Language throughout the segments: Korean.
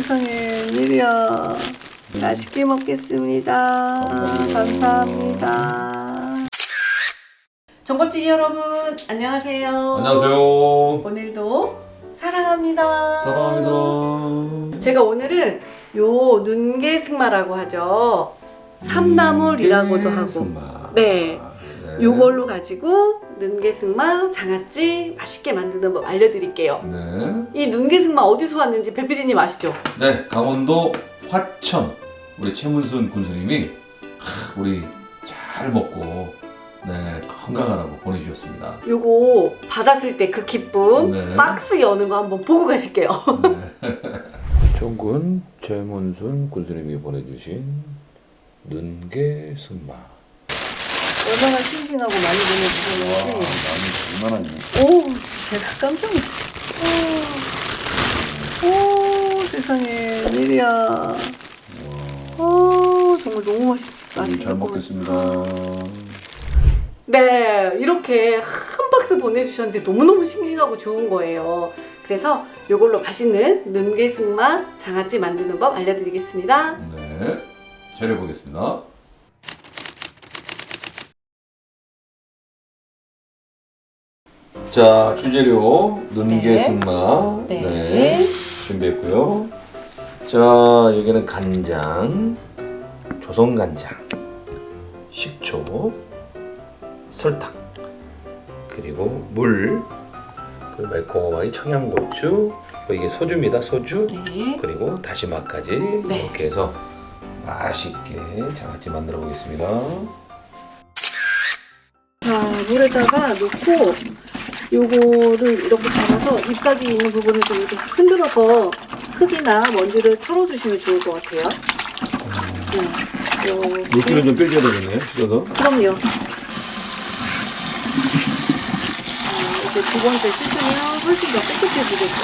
세상에 웬일이야. 맛있게 먹겠습니다. 감사합니다. 전골찌개 여러분 안녕하세요. 안녕하세요. 오늘도 사랑합니다. 사랑합니다. 제가 오늘은 요 눈개승마라고 하죠. 삼나물이라고도 하고. 네. 요걸로 가지고 눈개승마, 장아찌 맛있게 만드는 법 알려드릴게요. 네. 이 눈개승마 어디서 왔는지 배피디님 아시죠? 네, 강원도 화천 우리 최문순 군수님이 우리 잘 먹고 건강하라고 보내주셨습니다. 요거 받았을 때 그 기쁨, 네. 박스 여는 거 한번 보고 가실게요. 화천군 최문순 군수님이 보내주신 눈개승마. 얼마나 싱싱하고 많이 보내주셨는지. 많이 얼마나 오, 제가 깜짝 놀랐어요. 오, 세상에 웬일이야. 오, 정말 너무 맛있을 잘 것 먹겠습니다. 같아요. 네, 이렇게 한 박스 보내주셨는데 너무너무 싱싱하고 좋은 거예요. 그래서 이걸로 맛있는 눈개승마 장아찌 만드는 법 알려드리겠습니다. 네, 차려보겠습니다. 자, 주재료 눈개승마 네. 준비했고요. 자, 여기는 간장, 조선간장, 식초, 설탕, 그리고 물, 그리고 매콤하게 청양고추, 이게 소주입니다. 소주, 네. 그리고 다시마까지 네. 이렇게 해서 맛있게 장아찌 만들어 보겠습니다. 자, 물에다가 넣고 요거를 이렇게 잡아서 잎사귀 있는 부분을 좀 이렇게 흔들어서 흙이나 먼지를 털어주시면 좋을 것 같아요. 물기를 좀 빼줘야 되겠네요. 씻어서. 그럼요. 이제 두 번째 씻으면 훨씬 더 깨끗해지겠죠?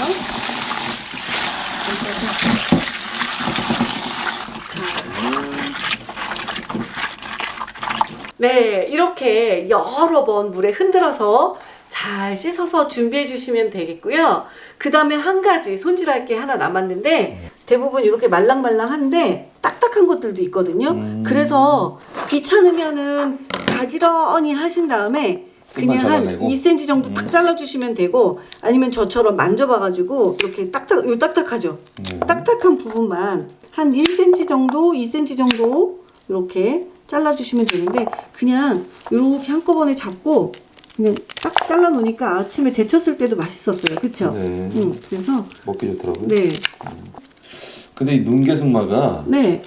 네, 이렇게 여러 번 물에 흔들어서 잘 씻어서 준비해 주시면 되겠고요. 그 다음에 한 가지 손질할 게 하나 남았는데 대부분 이렇게 말랑말랑한데 딱딱한 것들도 있거든요. 그래서 귀찮으면은 가지런히 하신 다음에 그냥 한 2cm 정도 딱 잘라주시면 되고, 아니면 저처럼 만져봐가지고 이렇게 딱딱하죠? 딱딱한 부분만 한 1cm 정도, 2cm 정도 이렇게 잘라주시면 되는데, 그냥 이렇게 한꺼번에 잡고 그냥 딱 잘라 놓으니까 아침에 데쳤을 때도 맛있었어요. 그쵸? 네. 그래서 먹기 좋더라고요. 네. 근데 이 눈개승마가 네.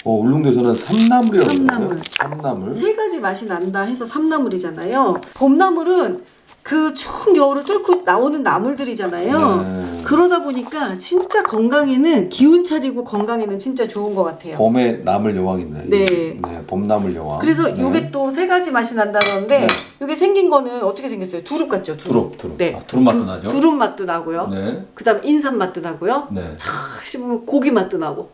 울릉도에서는 삼나물이라고 삼나물. 그러나요? 삼나물. 세 가지 맛이 난다 해서 삼나물이잖아요. 봄나물은 그 추운 겨울을 뚫고 나오는 나물들이잖아요. 네. 그러다 보니까 진짜 건강에는, 기운 차리고 건강에는 진짜 좋은 것 같아요. 봄에 나물 여왕이네. 네. 봄나물 여왕. 그래서 네. 요게 또 세 가지 맛이 난다는데, 네. 요게 생긴 거는 어떻게 생겼어요? 두릅 같죠? 두릅. 두릅. 네. 두릅 맛도 나죠? 두릅 맛도 나고요. 네. 그 다음 인삼 맛도 나고요. 네. 쫙 씹으면 고기 맛도 나고.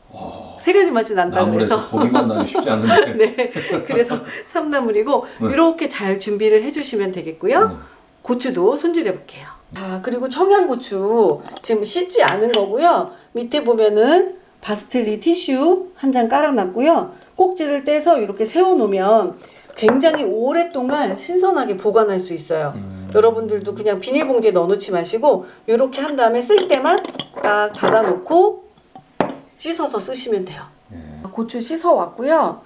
세 가지 맛이 난다고 나물에서 해서. 고기만 나기 쉽지 않은데. 네. 그래서 삼나물이고, 이렇게 잘 준비를 해주시면 되겠고요. 고추도 손질해 볼게요. 자, 그리고 청양고추 지금 씻지 않은 거고요. 밑에 보면은 바스틀리 티슈 한 장 깔아놨고요. 꼭지를 떼서 이렇게 세워놓으면 굉장히 오랫동안 신선하게 보관할 수 있어요. 여러분들도 그냥 비닐봉지에 넣어놓지 마시고 이렇게 한 다음에 쓸 때만 딱 닫아놓고 씻어서 쓰시면 돼요. 고추 씻어 왔고요.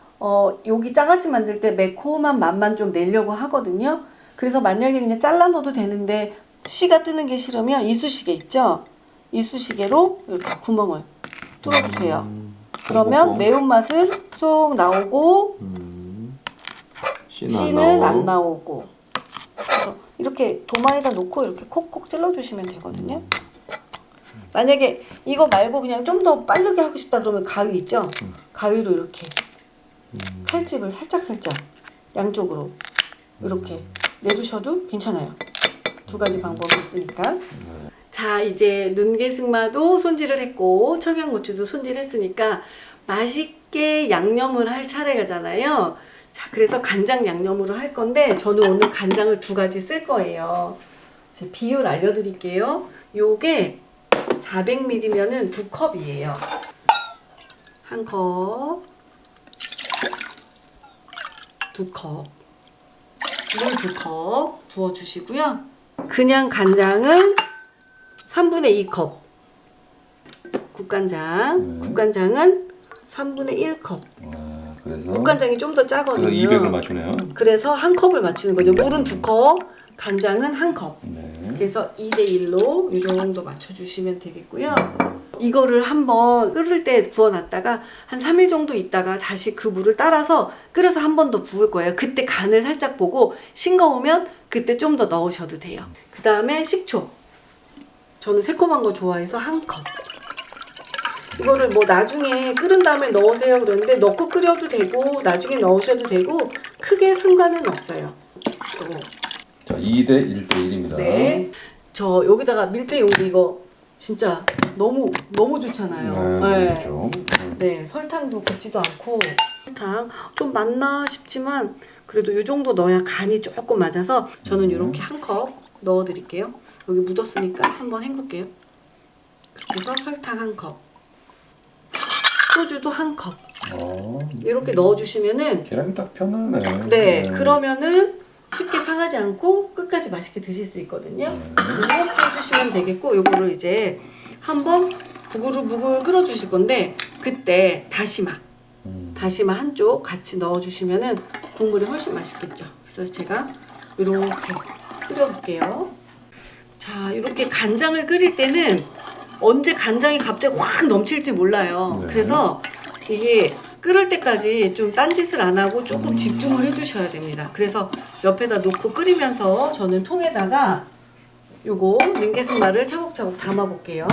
여기 장아찌 만들 때 매콤한 맛만 좀 내려고 하거든요. 그래서 만약에 그냥 잘라 넣어도 되는데 씨가 뜨는 게 싫으면 이쑤시개 있죠? 이쑤시개로 이렇게 구멍을 뚫어주세요. 그러면 매운맛은 쏙 나오고 씨는 안 나오고. 그래서 이렇게 도마에다 놓고 이렇게 콕콕 찔러주시면 되거든요. 만약에 이거 말고 그냥 좀 더 빠르게 하고 싶다 그러면 가위 있죠? 가위로 이렇게 칼집을 살짝살짝 양쪽으로 이렇게 내주셔도 괜찮아요. 두 가지 방법이 있으니까. 자, 이제 눈개승마도 손질을 했고 청양고추도 손질했으니까 맛있게 양념을 할 차례가잖아요. 자, 그래서 간장 양념으로 할 건데 저는 오늘 간장을 두 가지 쓸 거예요. 제 비율 알려드릴게요. 요게 400ml면은 2컵이에요. 1컵, 2컵, 물 2컵 부어주시고요. 그냥 간장은 3분의 2컵, 국간장, 국간장은 3분의 1컵. 아, 그래서 국간장이 좀 더 짜거든요. 200을 맞추네요. 그래서 1컵을 맞추는 거죠. 물은 2컵, 간장은 1컵. 네. 그래서 2대1로 이 정도 맞춰주시면 되겠고요. 이거를 한번 끓을 때 부어놨다가 한 3일 정도 있다가 다시 그 물을 따라서 끓여서 한 번 더 부을 거예요. 그때 간을 살짝 보고 싱거우면 그때 좀 더 넣으셔도 돼요. 그 다음에 식초. 저는 새콤한 거 좋아해서 1컵. 이거를 뭐 나중에 끓은 다음에 넣으세요 그러는데 넣고 끓여도 되고 나중에 넣으셔도 되고 크게 상관은 없어요. 자, 2대 1대1입니다. 네. 저 여기다가 밀대 용기 이거 진짜 너무 좋잖아요. 네, 네. 그렇죠. 네, 설탕도 붓지도 않고 설탕 좀 맞나 싶지만 그래도 이 정도 넣어야 간이 조금 맞아서 저는 이렇게 1컵 넣어드릴게요. 여기 묻었으니까 한번 헹굴게요. 그렇게 해서 설탕 1컵, 소주도 1컵 이렇게 넣어주시면은 계량이 딱 편하네. 네, 그러면은 쉽게 상하지 않고 끝까지 맛있게 드실 수 있거든요. 이렇게 해주시면 되겠고 요거를 이제 한번 부글부글 끓여주실 건데 그때 다시마 한쪽 같이 넣어주시면은 국물이 훨씬 맛있겠죠. 그래서 제가 이렇게 끓여볼게요. 자, 이렇게 간장을 끓일 때는 언제 간장이 갑자기 확 넘칠지 몰라요. 네. 그래서 이게 끓을 때까지 좀 딴짓을 안 하고 조금 집중을 해주셔야 됩니다. 그래서 옆에다 놓고 끓이면서 저는 통에다가 요거 능계승말을 차곡차곡 담아볼게요.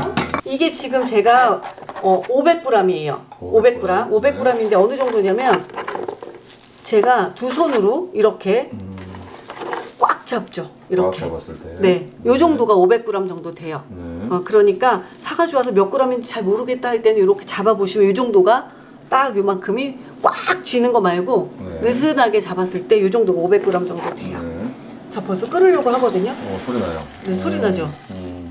이게 지금 제가 500g이에요. 500g인데 어느 정도냐면 제가 두 손으로 이렇게 꽉 잡죠. 이렇게. 꽉 잡았을 때. 네, 요 정도가 500g 정도 돼요. 네. 그러니까 사가지고 와서 몇 g인지 잘 모르겠다 할 때는 이렇게 잡아보시면 이 정도가 딱 요만큼이 꽉 쥐는 거 말고 네. 느슨하게 잡았을 때 이 정도가 500g 정도 돼요. 네. 자, 벌써 끓으려고 하거든요. 소리 나요. 네, 소리 나죠.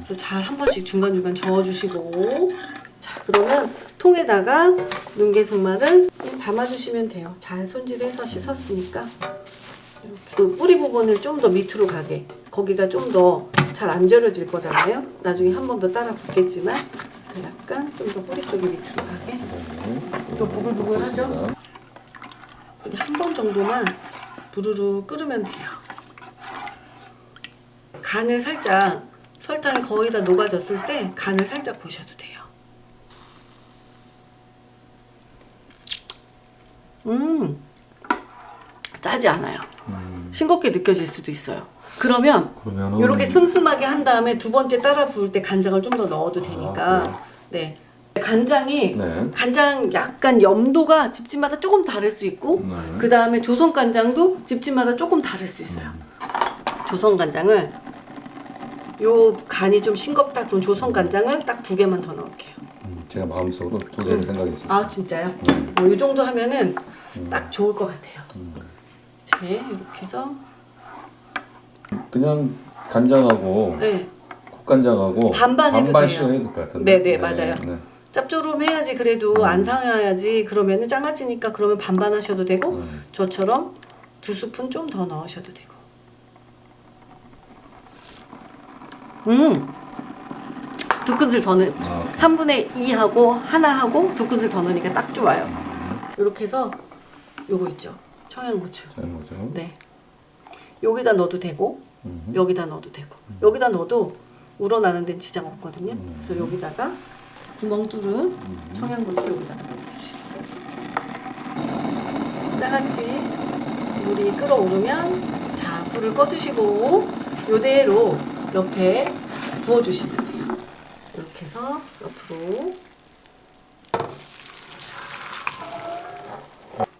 그래서 잘 한 번씩 중간중간 저어주시고, 자, 그러면 통에다가 능계승말을 담아주시면 돼요. 잘 손질해서 씻었으니까 이렇게 그 뿌리 부분을 좀 더 밑으로 가게. 거기가 좀 더 잘 안 절여질 거잖아요. 나중에 한 번 더 따라 붓겠지만, 그래서 약간 좀 더 뿌리 쪽이 밑으로 가게. 또 부글부글하죠. 이제 한 번 정도만 부르르 끓으면 돼요. 간을 살짝 설탕이 거의 다 녹아졌을 때 간을 살짝 보셔도 돼요. 짜지 않아요. 싱겁게 느껴질 수도 있어요. 그러면 그러면은 이렇게 슴슴하게 한 다음에 두 번째 따라 부을 때 간장을 좀 더 넣어도 되니까. 네. 간장이 네. 간장 약간 염도가 집집마다 조금 다를 수 있고 네. 그 다음에 조선 간장도 집집마다 조금 다를 수 있어요. 조선 간장을 요 간이 좀 싱겁다 그럼 조선 간장을 딱 2개만 더 넣을게요. 제가 마음속으로 2개를 생각이 있었어요. 아 진짜요? 이 정도 하면은 딱 좋을 것 같아요. 이제 이렇게 해서 그냥 간장하고 네. 국간장하고 반반 해도 반반씩 돼요. 해도 될 것 같은데. 네, 맞아요. 네. 짭조름해야지 그래도 안 상해야지 그러면은 짱아지니까 그러면 반반 하셔도 되고 저처럼 2스푼 좀 더 넣으셔도 되고. 2큰술 더 넣. 3분의 2하고 하나하고 2큰술 더 넣으니까 딱 좋아요. 이렇게 해서 요거 있죠. 청양고추. 뭐죠? 네. 여기다 넣어도 되고 여기다 넣어도 되고 여기다 넣어도 우러나는 데는 지장 없거든요. 그래서 여기다가 구멍 뚫은 청양고추 여기다가 넣어주시고 짜같이 물이 끓어오르면 자 불을 꺼주시고 요대로 옆에 부어주시면 돼요. 이렇게 해서 옆으로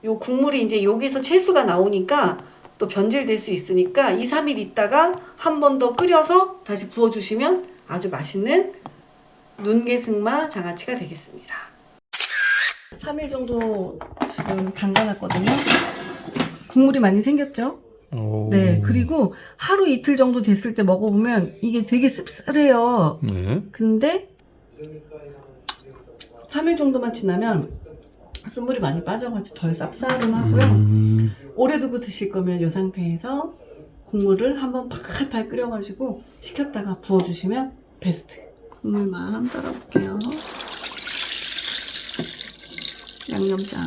요 국물이 이제 여기서 채수가 나오니까 또 변질될 수 있으니까 2, 3일 있다가 한 번 더 끓여서 다시 부어주시면 아주 맛있는 눈개승마 장아찌가 되겠습니다. 3일 정도 지금 담가놨거든요. 국물이 많이 생겼죠? 네, 그리고 하루 이틀 정도 됐을 때 먹어보면 이게 되게 씁쓸해요. 네. 근데 3일 정도만 지나면 쓴물이 많이 빠져가지고 덜 쌉싸름하고요. 오래 두고 드실 거면 이 상태에서 국물을 한번 팔팔 끓여가지고 식혔다가 부어주시면 베스트. 국물만 한번 따라볼게요. 양념장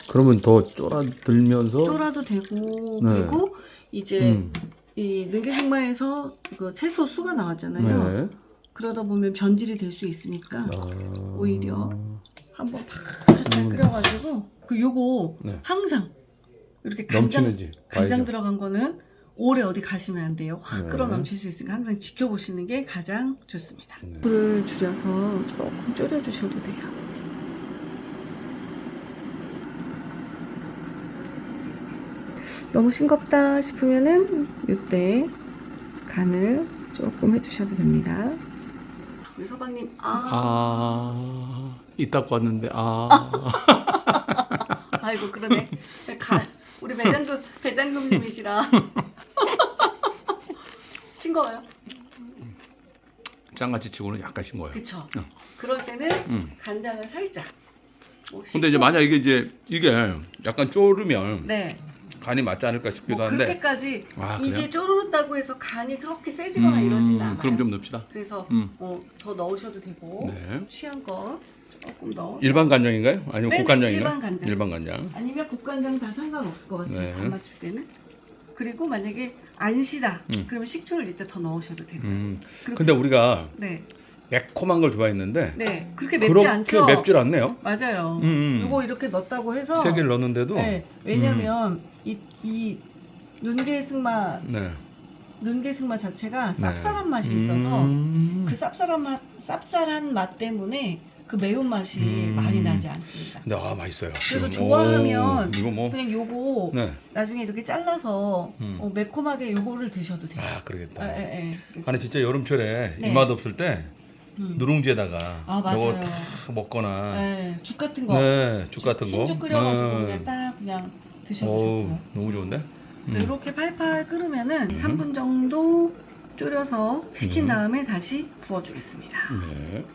그러면 더 쫄아들면서 쫄아도 되고 네. 그리고 이제 이 능계승마에서 그 채소 수가 나왔잖아요. 네. 그러다 보면 변질이 될 수 있으니까 아... 오히려 한번 팍 끓여가지고 그 요거 네. 항상 이렇게 넘치는지 간장 봐야죠. 들어간 거는 오래 어디 가시면 안 돼요. 확 네. 끓어 넘칠 수 있으니까 항상 지켜보시는 게 가장 좋습니다. 네. 불을 줄여서 조금 졸여주셔도 돼요. 너무 싱겁다 싶으면은 이때 간을 조금 해주셔도 됩니다. 우리 서방님 이따 왔는데 아이고 그러네. 우리 배장금님이시라 싱거워요. 짱같이 치고는 약간 싱거워요. 그쵸. 그럴 때는 간장을 살짝. 뭐 근데 이제 만약 이게 약간 쪼르면 네. 간이 맞지 않을까 싶기도 한데. 그렇게까지 그래요? 이게 쪼르르다고 해서 간이 그렇게 세지거나 이러진 않아요. 그럼 좀 넣읍시다. 그래서 더 넣으셔도 되고 네. 취향껏 조금 더. 일반 간장인가요? 아니면 네네, 국간장인가요? 일반 간장. 일반 간장. 아니면 국간장 다 상관없을 것 같아요. 네. 간 맞출 때는. 그리고 만약에 안 시다 그러면 식초를 이때 더 넣으셔도 되고. 그리고 근데 우리가 네. 매콤한 걸 좋아했는데 네. 그렇게 맵지 그렇게 않죠? 맵질 않네요. 맞아요. 이거 이렇게 넣었다고 해서 세 개를 넣었는데도. 네. 왜냐면 이 눈개승마 자체가 쌉쌀한 맛이 있어서 그 쌉쌀한 맛 때문에 그 매운맛이 많이 나지 않습니다. 근데 맛있어요. 그래서 지금. 좋아하면 이거 뭐 그냥 요거 네. 나중에 이렇게 잘라서 매콤하게 요거를 드셔도 돼요. 그러겠다. 이렇게. 아니 진짜 여름철에 네. 입맛 없을 때 누룽지에다가 맞아요. 요거 탁 먹거나 네, 죽 같은 거. 네, 죽 같은 거. 흰죽 끓여가지고 그냥 드셔도 좋고요. 너무 좋은데? 이렇게 팔팔 끓으면은 3분 정도 졸여서 식힌 다음에 다시 부어주겠습니다. 네.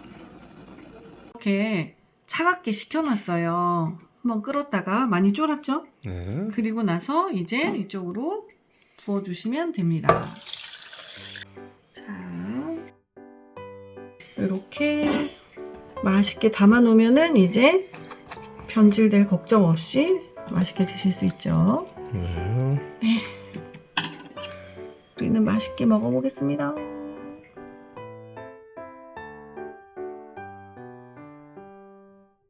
이렇게 차갑게 식혀놨어요. 한번 끓었다가 많이 졸았죠? 네. 그리고 나서 이제 이쪽으로 부어주시면 됩니다. 자, 이렇게 맛있게 담아 놓으면은 이제 변질될 걱정 없이 맛있게 드실 수 있죠. 우리는 맛있게 먹어보겠습니다.